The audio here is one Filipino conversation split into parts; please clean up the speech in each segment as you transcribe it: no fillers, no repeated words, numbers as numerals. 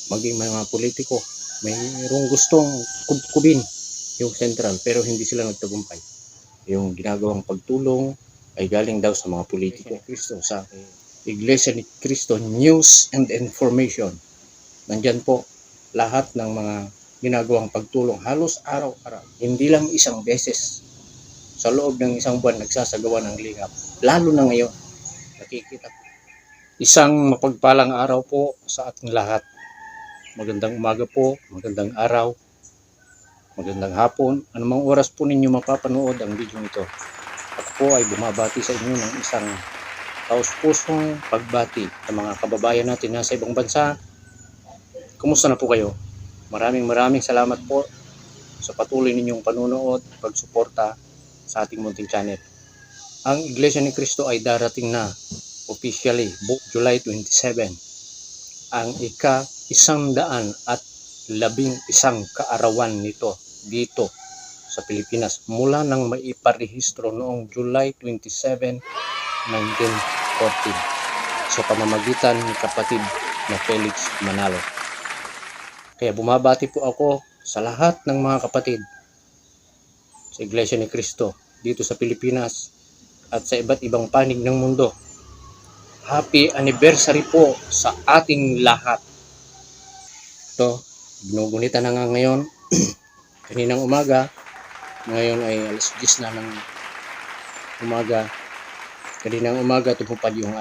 maging mga politiko, mayroong gustong kubkubin yung Sentral pero hindi sila nagtagumpay. Yung ginagawang pagtulong ay galing daw sa mga politiko. Cristo, sa Iglesia ni Cristo News and Information. Nandyan po lahat ng mga ginagawang pagtulong halos araw-araw. Hindi lang isang beses. Sa loob ng isang buwan nagsasagawa ng lingap. Lalo na ngayon, nakikita po. Isang mapagpalang araw po sa ating lahat. Magandang umaga po, magandang araw, magandang hapon. Anumang oras po ninyo mapapanood ang video ito. Ako po ay bumabati sa inyo ng isang taos-pusong pagbati sa mga kababayan natin nasa ibang bansa. Kumusta na po kayo? Maraming salamat po sa patuloy ninyong panunood at pagsuporta sa ating munting channel. Ang Iglesia ni Cristo ay darating na officially July 27. Ang ika-111 kaarawan nito dito sa Pilipinas mula nang maiparehistro noong July 27, 1914 sa pamamagitan ni kapatid na Felix Manalo. Kaya bumabati po ako sa lahat ng mga kapatid sa Iglesia ni Cristo dito sa Pilipinas at sa iba't ibang panig ng mundo. Happy anniversary po sa ating lahat. Ito, ginugunita na nga ngayon. Kaninang umaga, ngayon ay alas 10 na ng umaga. Kaninang umaga tumupad yung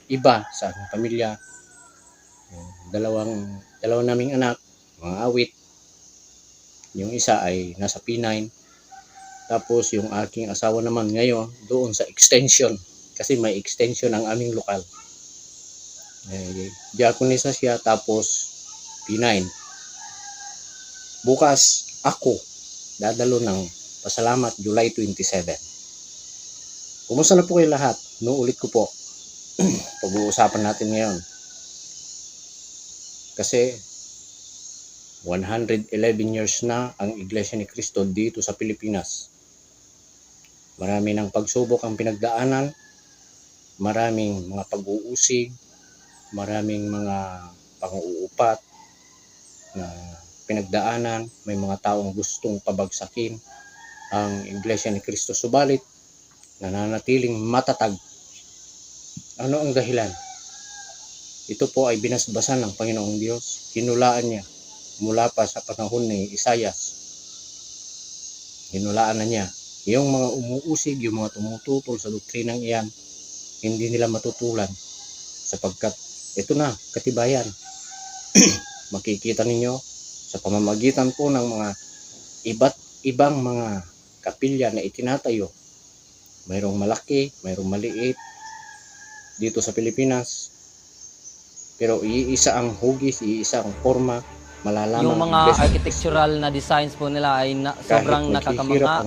iba sa aking pamilya. Dalawa naming anak, mga awit. Yung isa ay nasa P9. Tapos yung aking asawa naman ngayon doon sa extension. Kasi may extension ang aming lokal. Diakonisa siya tapos P9. Bukas ako dadalo ng pasalamat July 27. Kumusta na po kayo lahat? Ulit ko po. Pag-uusapan natin ngayon. Kasi 111 years na ang Iglesia ni Cristo dito sa Pilipinas. Marami ng pagsubok ang pinagdaanan, maraming mga pag-uusig, maraming mga pang-uupat na pinagdaanan, may mga taong gustong pabagsakin ang Iglesia ni Cristo. Subalit, nananatiling matatag. Ano ang dahilan? Ito po ay binasbasan ng Panginoong Diyos. Hinulaan niya mula pa sa panahon ni Isaias. Hinulaan na niya. Yung mga umuusig, yung mga tumututol sa doktrinang iyan, hindi nila matutulan sapagkat ito na, katibayan. Makikita ninyo sa pamamagitan po ng mga iba't ibang mga kapilya na itinatayo. Mayroong malaki, mayroong maliit dito sa Pilipinas. Pero iisa ang hugis, iisa ang forma, malalaman. Yung mga architectural na designs po nila ay sobrang nakakamangha.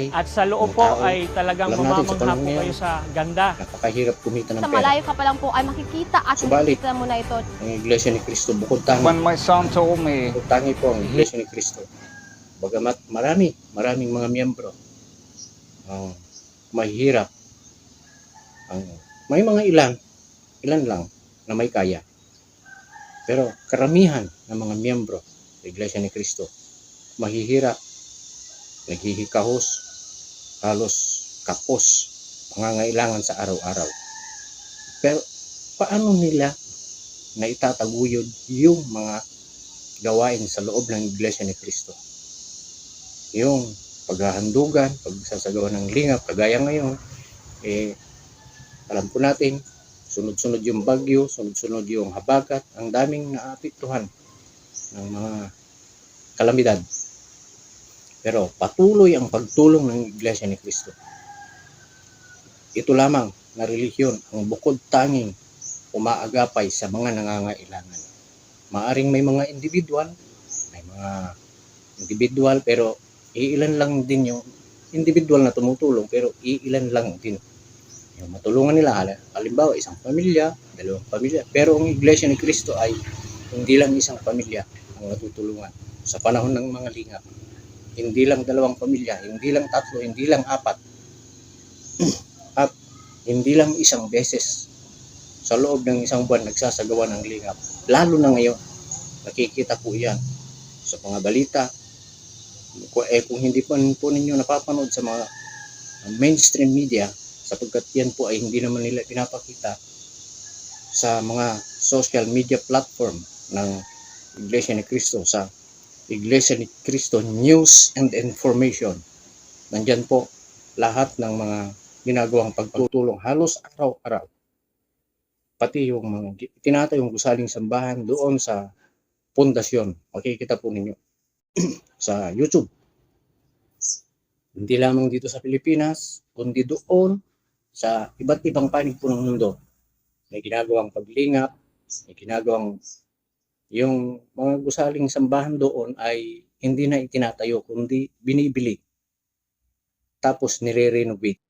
At sa loob po ay talagang mamamangha po kayo sa ganda. Napakahirap kumita ng Sa pera. malayo ka pa lang po ay makikita at makikita mo na ito. Ang Iglesia ni Cristo, bukod tangi. When my son told me, Bukod tangi po ang Iglesia ni Cristo. Bagamat maraming mga miyembro. Mahirap. May mga ilan lang na may kaya. Pero karamihan ng mga miyembro sa Iglesia ni Cristo, mahihirap, naghihikahos, halos kapos, pangangailangan sa araw-araw. Pero paano nila na itataguyod yung mga gawain sa loob ng Iglesia ni Cristo? Yung paghahandugan, pagsasagawa ng lingap, kagaya ngayon, alam po natin, sunod-sunod yung bagyo, sunod-sunod yung habagat, ang daming naapektuhan ng mga kalamidad. Pero patuloy ang pagtulong ng Iglesia ni Cristo. Ito lamang na relihiyon ang bukod tanging umaagapay sa mga nangangailangan. Maaring may mga individual, pero iilan lang din yung individual na tumutulong, pero iilan lang din yung matulungan nila. Halimbawa, isang pamilya, dalawang pamilya. Pero ang Iglesia ni Cristo ay hindi lang isang pamilya ang natutulungan. Sa panahon ng mga lingap, hindi lang dalawang pamilya, hindi lang tatlo, hindi lang apat. At hindi lang isang beses sa loob ng isang buwan nagsasagawa ng lingap. Lalo na ngayon, Nakikita po yan sa mga balita. Kung hindi po ninyo napapanood sa mga mainstream media, sapagkat yan po ay hindi naman nila pinapakita sa mga social media platform ng Iglesia ni Cristo, sa Iglesia ni Cristo News and Information. Nandyan po lahat ng mga ginagawang pagtutulong halos araw-araw. Pati yung mga tinatayong gusaling sambahan doon sa pundasyon. Makikita po ninyo sa YouTube. Hindi lamang dito sa Pilipinas, kundi doon sa iba't ibang panig po ng mundo. May ginagawang paglingap, may ginagawang yung mga gusaling sambahan doon ay hindi na itinatayo, kundi binibili. Tapos nire-renovate.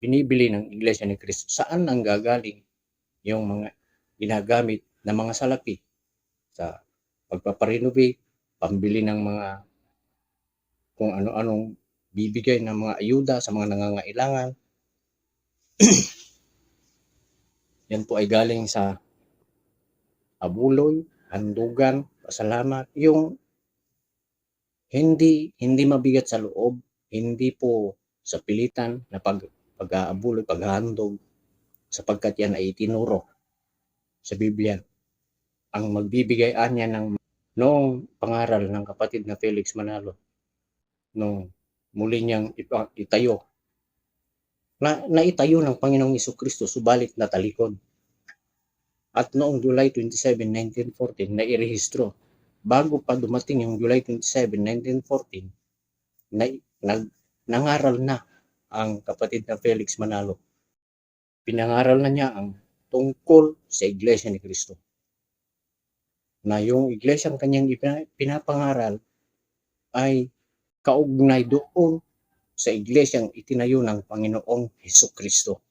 Binibili ng Iglesia ni Cristo. Saan ang gagaling yung mga ginagamit na mga salapi sa pagpaparenovate, pambili ng mga kung ano-anong bibigay ng mga ayuda sa mga nangangailangan. Yan po ay galing sa abuloy, handugan, pasalamat, yung hindi mabigat sa loob, hindi po sa pilitan na pag-aabuloy, paghahandog, sapagkat yan ay itinuro sa Biblia. Ang magbibigay anya ng noong pangaral ng kapatid na Felix Manalo, nung muli niyang itayo, naitayo ng Panginoong Jesucristo, subalit natalikod. At noong July 27, 1914, nairehistro. Bago pa dumating yung July 27, 1914, nangaral na ang kapatid na Felix Manalo. Pinangaral na niya ang tungkol sa Iglesia ni Cristo. Na yung iglesyang kanyang pinapangaral ay kaugnay doon sa iglesyang itinayo ng Panginoong Jesucristo.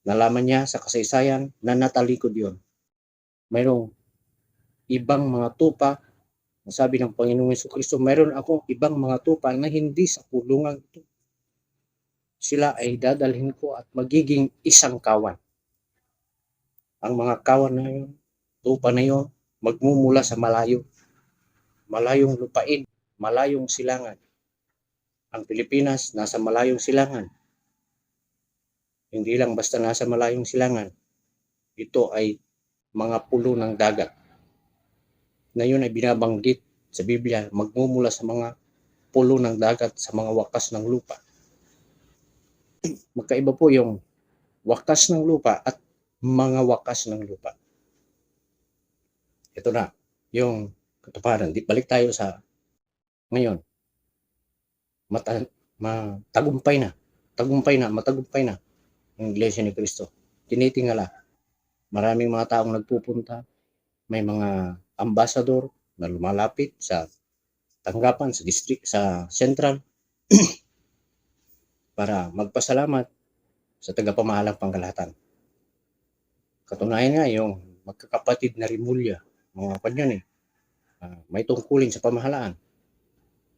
Nalaman niya sa kasaysayan na natalikod yun. Mayroong ibang mga tupa, sabi ng Panginoong Jesucristo, mayroon akong ibang mga tupa na hindi sa kulungan ito. Sila ay dadalhin ko at magiging isang kawan. Ang mga kawan na yun, tupa na yun, magmumula sa malayo. Malayong lupain, malayong silangan. Ang Pilipinas, nasa malayong silangan. Hindi lang basta nasa malayong silangan. Ito ay mga pulo ng dagat. Na yun ay binabanggit sa Biblia, magmumula sa mga pulo ng dagat sa mga wakas ng lupa. Magkaiba po yung wakas ng lupa at mga wakas ng lupa. Ito na, yung katuparan. Balik tayo sa ngayon. Matagumpay na ang Iglesia ni Cristo. Tinitingala. Maraming mga taong nagpupunta. May mga ambassador na lumalapit sa tanggapan, sa district, sa central para magpasalamat sa tagapamahalang pangkalahatan. Katunayan nga yung magkakapatid na Rimulya, mga kanyan may tungkulin sa pamahalaan.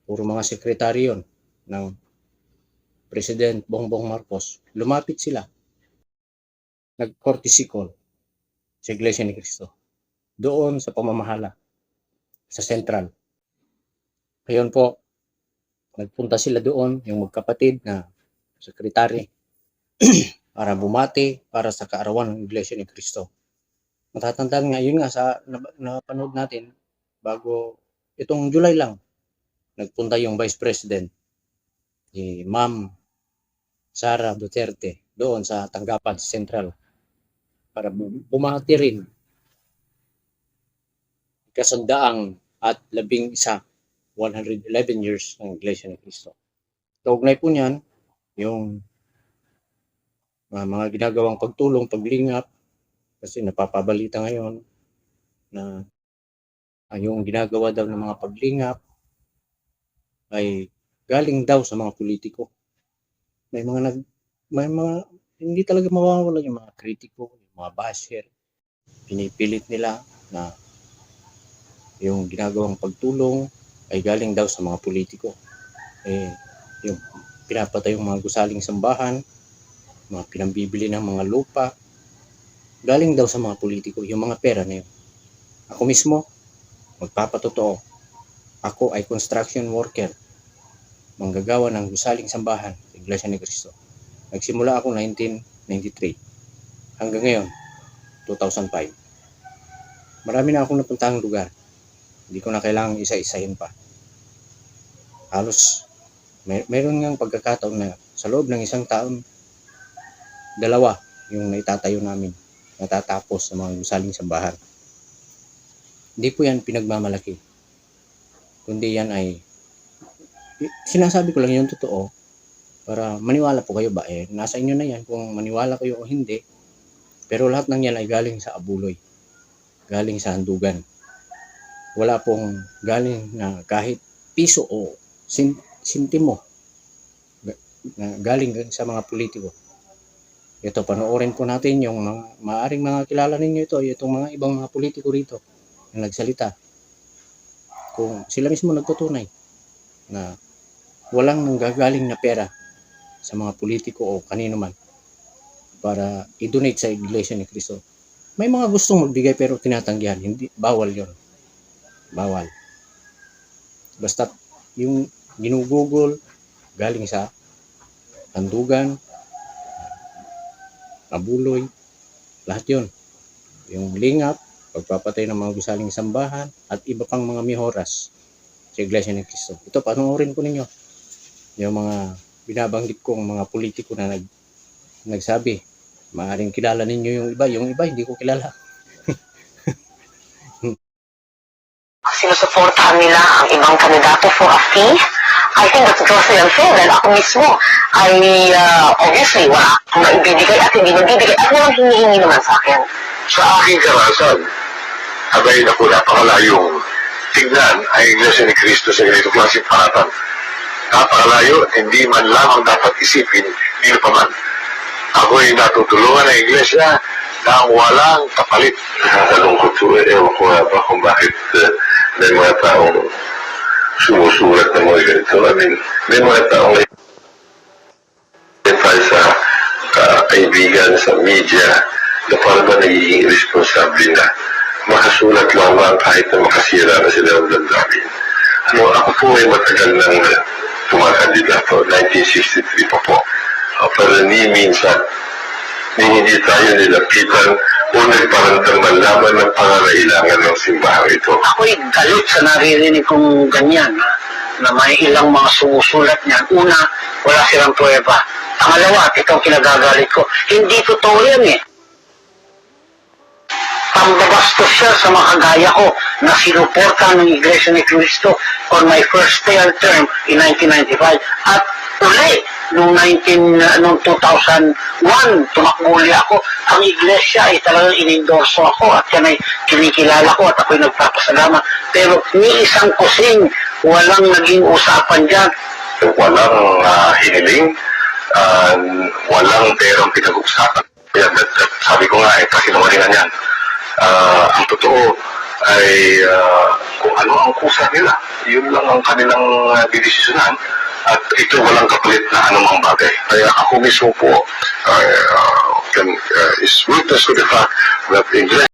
Puro mga sekretary yun ng President Bongbong Marcos. Lumapit sila. Nag-courtesy call sa Iglesia ni Cristo. Doon sa pamamahala, sa central. Ngayon po, nagpunta sila doon, yung magkapatid na sekretary, para bumati, para sa kaarawan ng Iglesia ni Cristo. Matatandaan nga, yun nga sa napanood natin, bago itong July lang, nagpunta yung Vice President, si Ma'am Sara Duterte, doon sa tanggapan sa Central, para bumati rin kasandaang at 11 111 years ng Iglesia ni Cristo. Kaugnay po niyan, yung mga ginagawang pagtulong, paglingap, kasi napapabalita ngayon na yung ginagawa daw ng mga paglingap ay galing daw sa mga politiko. May mga hindi talaga mawawala yung mga kritiko, yung mga basher. Pinipilit nila na yung ginagawang pagtulong ay galing daw sa mga politiko. Yung pinapatay yung mga gusaling sambahan, mga pinambibili ng mga lupa, galing daw sa mga politiko, yung mga pera na yun. Ako mismo, magpapatotoo. Ako ay construction worker, manggagawa ng gusaling sambahan sa Iglesia ni Cristo. Nagsimula ako 1993 hanggang ngayon, 2005. Marami na akong napuntahang lugar. Hindi ko na kailangang isa-isahin pa. Halos, meron ngang pagkakataon na sa loob ng isang taon, 2 yung naitatayo namin, natatapos sa mga gusaling sambahan. Hindi po yan pinagmamalaki. Kundi yan ay, sinasabi ko lang yung totoo, para maniwala po kayo ba? Nasa inyo na yan kung maniwala kayo o hindi. Pero lahat ng yan ay galing sa abuloy. Galing sa handugan. Wala pong galing na kahit piso o sintimo na galing sa mga politiko. Ito, panoorin po natin yung maaring mga kilala ninyo ito, itong mga ibang mga politiko rito na nagsalita. Kung sila mismo nagtutunay na walang nanggagaling na pera sa mga politiko o kanino man para i-donate sa Iglesia ni Cristo. May mga gustong magbigay pero tinatanggihan. Hindi, bawal yon. Bawal. Basta yung ginugugol galing sa handugan, abuloy, lahat yon. Yung lingap, pagpapatay ng mga gusaling sambahan, at iba pang mga mihoras sa Iglesia ni Cristo. Ito, panoorin po ninyo. Yung mga binabanggit kong mga politiko na nagsabi, maaaring kilala ninyo yung iba hindi ko kilala. Sinusuportahan nila ang ibang kandidato for a fee. I think that's grossly unfair dahil ako mismo ay obviously wala akong maibibigay at hindi magbibigay at walang hinihingi naman sa akin. Sa aking karasan, abay na po napakalayong tignan ang Iglesia ni Cristo sa ganito klaseng paratan. Napakalayo at hindi man lamang dapat isipin, hindi pa man. Ako'y natutulungan ng Iglesia na walang kapalit. Nakakalungkot po, ewan ko nga ba kung bakit may mga taong sumusulat ng mga ganito. I mean, may mga taong sa kaibigan, sa media, na parang ba nagiging irresponsable na makasulat lamang kahit na makasira na sila ng damdamin. Ako po ay matagal ng tumakandidato, 1963 pa po. Pero minsan, hindi tayo nilapitan o nagparandang malaman ng pangangailangan ng simbahan ito. Ako'y galit sa naririnig kong ganyan na may ilang mga sumusulat niyan. Una, wala silang pruweba. Pangalawa, at itong kinagagalit ko, hindi totoo yan eh. Pambabastos siya sa mga kagaya ko na sinuporta ng Iglesia ni Cristo on my first term in 1995 at uli noong 2001 tumakbo uli ako. Ang Iglesia ay talagang inendorso ako at yan ay kinikilala ko at ako'y nagpapasalamat, pero ni isang kusing walang naging usapan dyan. Walang hiniling, walang perang pinag-usapan. Kaya sabi ko nga, kasinungalingan yan. Ang totoo ay kung ano ang kusa nila. Yun lang ang kanilang didesisyonan. At ito walang kapalit na anumang bagay. Kaya ako mismo po is witness to the fact that English